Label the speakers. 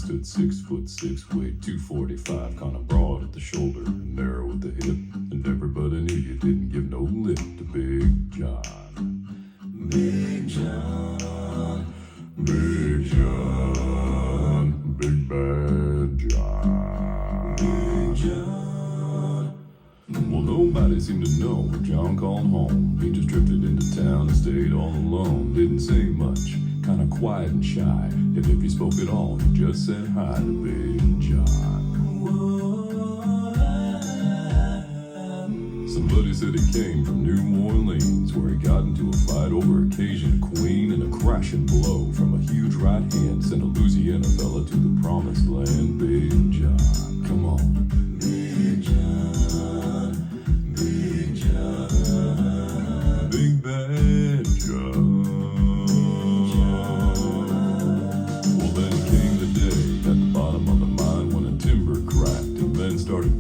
Speaker 1: stood 6'6", weighed 245, kinda broad at the shoulder, narrow at the hip, and everybody knew you didn't give no lip to Big John. Big John, Big John, Big Bad John. Big John. Well, nobody seemed to know when John called home. He just drifted into town and stayed all alone. Didn't say much, kinda quiet and shy. And if he spoke at all, he just said hi to Big John. Somebody said he came from New Orleans, where he got into a fight over a Cajun queen, and a crashing blow from a huge right hand sent a Louisiana fella to the promised land. Big John, come on. Big John, Big John, Big Bad John. Well, then came the day at the bottom of the mine when a timber cracked and men started